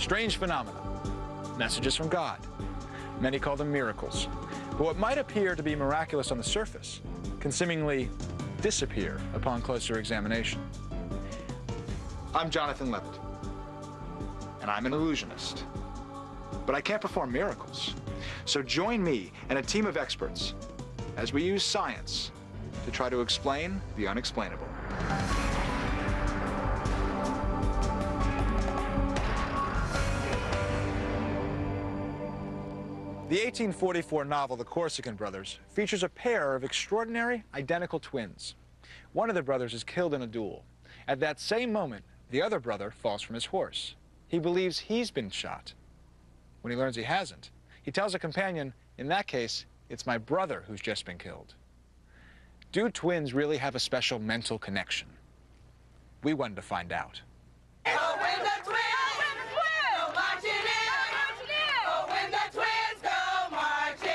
strange phenomena, messages from God. Many call them miracles. But what might appear to be miraculous on the surface can seemingly disappear upon closer examination. I'm Jonathan Levit, and I'm an illusionist. But I can't perform miracles. So join me and a team of experts as we use science to try to explain the unexplainable. The 1844 novel, The Corsican Brothers, features a pair of extraordinary identical twins. One of the brothers is killed in a duel. At that same moment, the other brother falls from his horse. He believes he's been shot. When he learns he hasn't, he tells a companion, in that case, it's my brother who's just been killed. Do twins really have a special mental connection? We wanted to find out. Oh, when the twins go marching in. Oh, when the twins go marching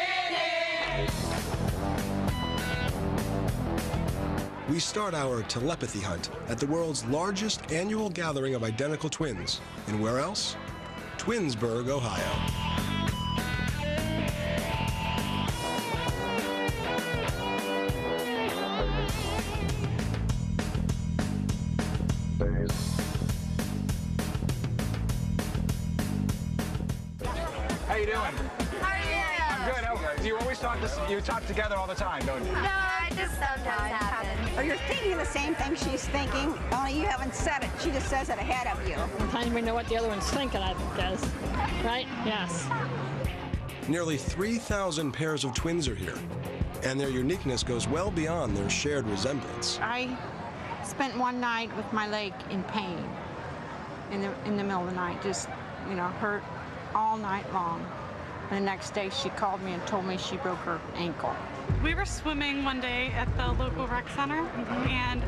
in. We start our telepathy hunt at the world's largest annual gathering of identical twins. And where else? Twinsburg, Ohio. How you doing? How are you? I'm good. Do you always you talk together all the time, don't you? No, I just sometimes happen. Or you're thinking the same thing she's thinking, only you haven't said it. She just says it ahead of you. Sometimes we know what the other one's thinking, I guess. Right? Yes. Nearly 3,000 pairs of twins are here, and their uniqueness goes well beyond their shared resemblance. I spent one night with my leg in pain in the middle of the night, just, hurt all night long. And the next day she called me and told me she broke her ankle. We were swimming one day at the local rec center, and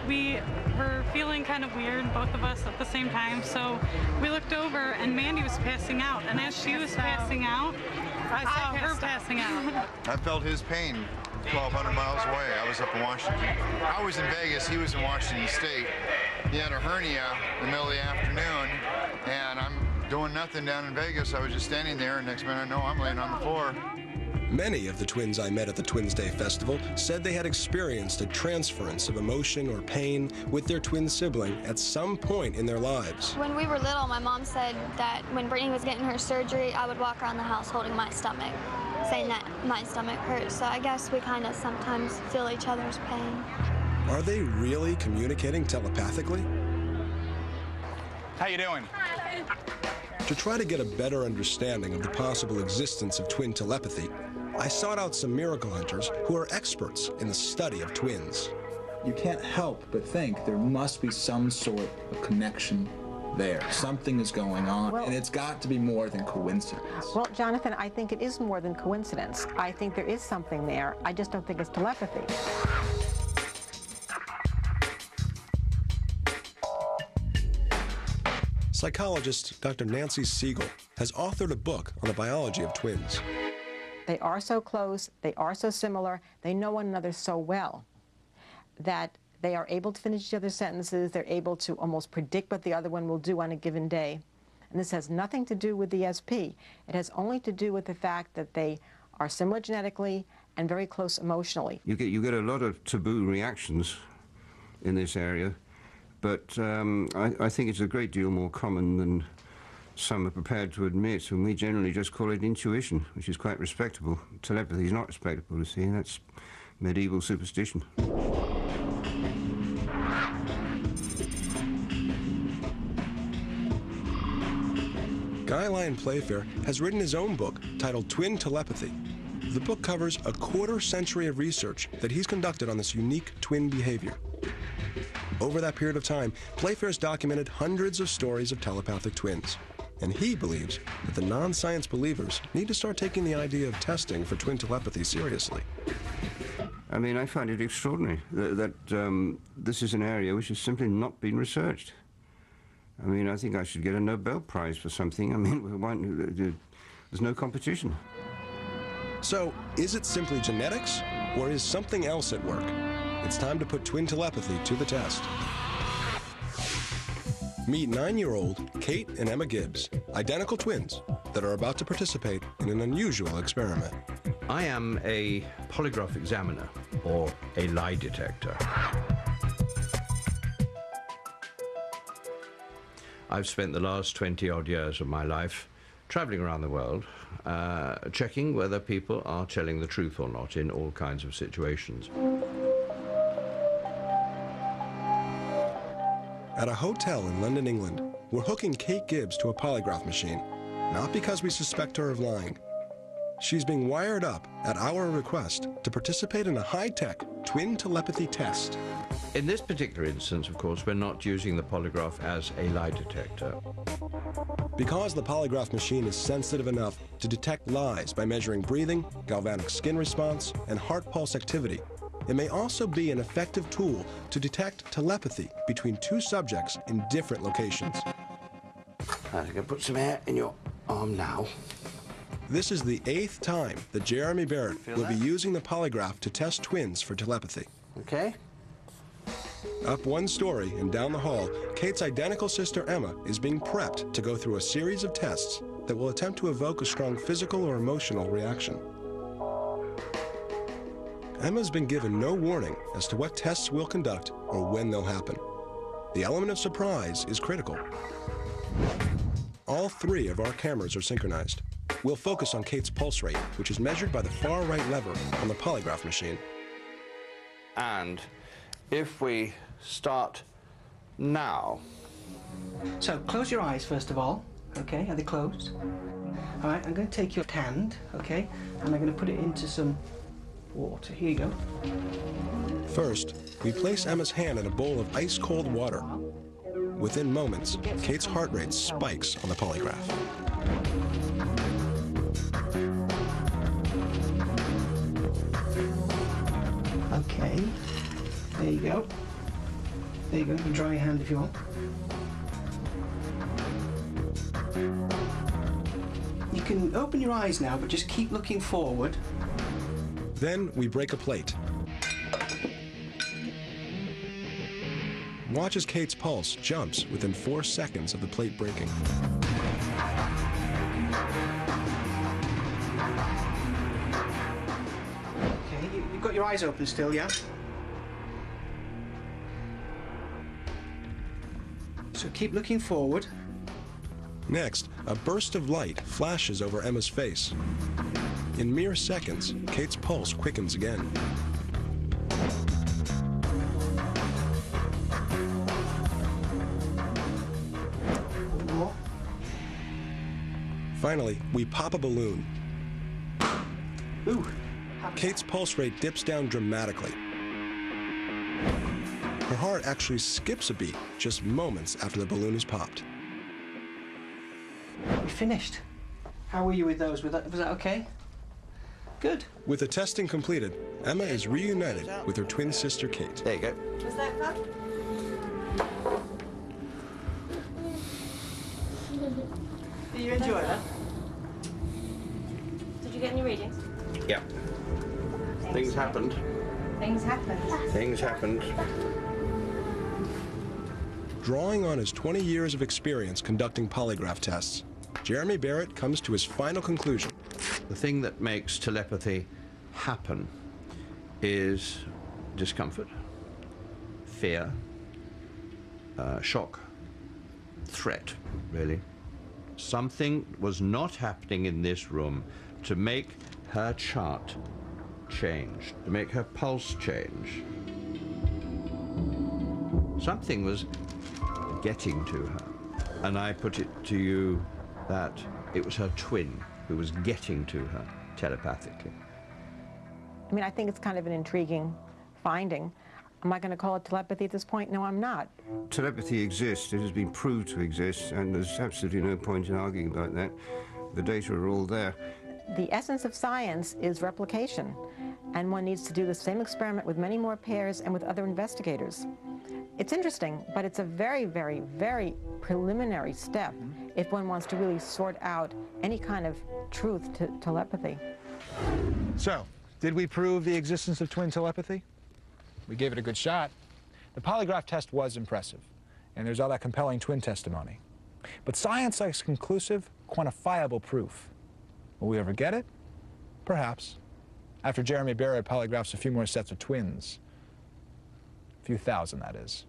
we were feeling kind of weird, both of us at the same time. So we looked over, and Mandy was passing out. And as she was passing out, I saw her passing out. I felt his pain 1,200 miles away. I was up in Washington. I was in Vegas. He was in Washington State. He had a hernia in the middle of the afternoon, and I'm doing nothing down in Vegas. I was just standing there, and next minute I know I'm laying on the floor. Many of the twins I met at the Twins Day Festival said they had experienced a transference of emotion or pain with their twin sibling at some point in their lives. When we were little, my mom said that when Brittany was getting her surgery, I would walk around the house holding my stomach, saying that my stomach hurts. So I guess we kind of sometimes feel each other's pain. Are they really communicating telepathically? How you doing? To try to get a better understanding of the possible existence of twin telepathy, I sought out some miracle hunters who are experts in the study of twins. You can't help but think there must be some sort of connection there. Something is going on, and it's got to be more than coincidence. Well, Jonathan, I think it is more than coincidence. I think there is something there. I just don't think it's telepathy. Psychologist Dr. Nancy Siegel has authored a book on the biology of twins. They are so close, they are so similar, they know one another so well that they are able to finish each other's sentences, they're able to almost predict what the other one will do on a given day. And this has nothing to do with the SP. It has only to do with the fact that they are similar genetically and very close emotionally. You get a lot of taboo reactions in this area. But I think it's a great deal more common than some are prepared to admit, and we generally just call it intuition, which is quite respectable. Telepathy is not respectable, you see, that's medieval superstition. Guy Lyon Playfair has written his own book titled Twin Telepathy. The book covers a quarter-century of research that he's conducted on this unique twin behavior. Over that period of time, Playfair's documented hundreds of stories of telepathic twins. And he believes that the non-science believers need to start taking the idea of testing for twin telepathy seriously. I mean, I find it extraordinary that this is an area which has simply not been researched. I mean, I think I should get a Nobel Prize for something. I mean, there's no competition. So, is it simply genetics, or is something else at work? It's time to put twin telepathy to the test. Meet 9-year-old Kate and Emma Gibbs. identical twins that are about to participate in an unusual experiment. I am a polygraph examiner, or a lie detector. I've spent the last 20-odd years of my life traveling around the world, checking whether people are telling the truth or not in all kinds of situations. At a hotel in London, England, we're hooking Kate Gibbs to a polygraph machine, not because we suspect her of lying. She's being wired up at our request to participate in a high-tech twin telepathy test. In this particular instance, of course, we're not using the polygraph as a lie detector. Because the polygraph machine is sensitive enough to detect lies by measuring breathing, galvanic skin response, and heart pulse activity, it may also be an effective tool to detect telepathy between two subjects in different locations. I'm going to put some air in your arm now. This is the 8th time that Jeremy Barrett will be using the polygraph to test twins for telepathy. Okay. Up one story and down the hall, Kate's identical sister Emma is being prepped to go through a series of tests that will attempt to evoke a strong physical or emotional reaction. Emma's been given no warning as to what tests we'll conduct or when they'll happen. The element of surprise is critical. All 3 of our cameras are synchronized. We'll focus on Kate's pulse rate, which is measured by the far right lever on the polygraph machine. And if we start now. So close your eyes first of all. Okay, are they closed? All right, I'm going to take your hand, okay, and I'm going to put it into some water. Here you go. First, we place Emma's hand in a bowl of ice-cold water. Within moments, Kate's heart rate spikes on the polygraph. Okay, there you go. There you go, you can dry your hand if you want. You can open your eyes now, but just keep looking forward. Then we break a plate. Watch as Kate's pulse jumps within 4 seconds of the plate breaking. Okay, you've got your eyes open still, yeah? So keep looking forward. Next, a burst of light flashes over Emma's face. In mere seconds, Kate's pulse quickens again. More. Finally, we pop a balloon. Ooh. Kate's pulse rate dips down dramatically. Her heart actually skips a beat just moments after the balloon is popped. We finished. How were you with those? Was that okay? Good. With the testing completed, Emma is reunited with her twin sister Kate. There you go. Was that fun? Did you enjoy that? Did you get any readings? Yeah. Things happened. Things happened. Things happened. Drawing on his 20 years of experience conducting polygraph tests, Jeremy Barrett comes to his final conclusion. The thing that makes telepathy happen is discomfort, fear, shock, threat, really. Something was not happening in this room to make her chart change, to make her pulse change. Something was getting to her. And I put it to you that it was her twin who was getting to her telepathically. I mean, I think it's kind of an intriguing finding. Am I going to call it telepathy at this point? No, I'm not. Telepathy exists. It has been proved to exist, and there's absolutely no point in arguing about that. The data are all there. The essence of science is replication, and one needs to do the same experiment with many more pairs and with other investigators. It's interesting, but it's a very, very, very preliminary step if one wants to really sort out any kind of truth to telepathy. So, did we prove the existence of twin telepathy? We gave it a good shot. The polygraph test was impressive, and there's all that compelling twin testimony. But science likes conclusive, quantifiable proof. Will we ever get it? Perhaps. After Jeremy Barrett polygraphs a few more sets of twins. A few thousand, that is.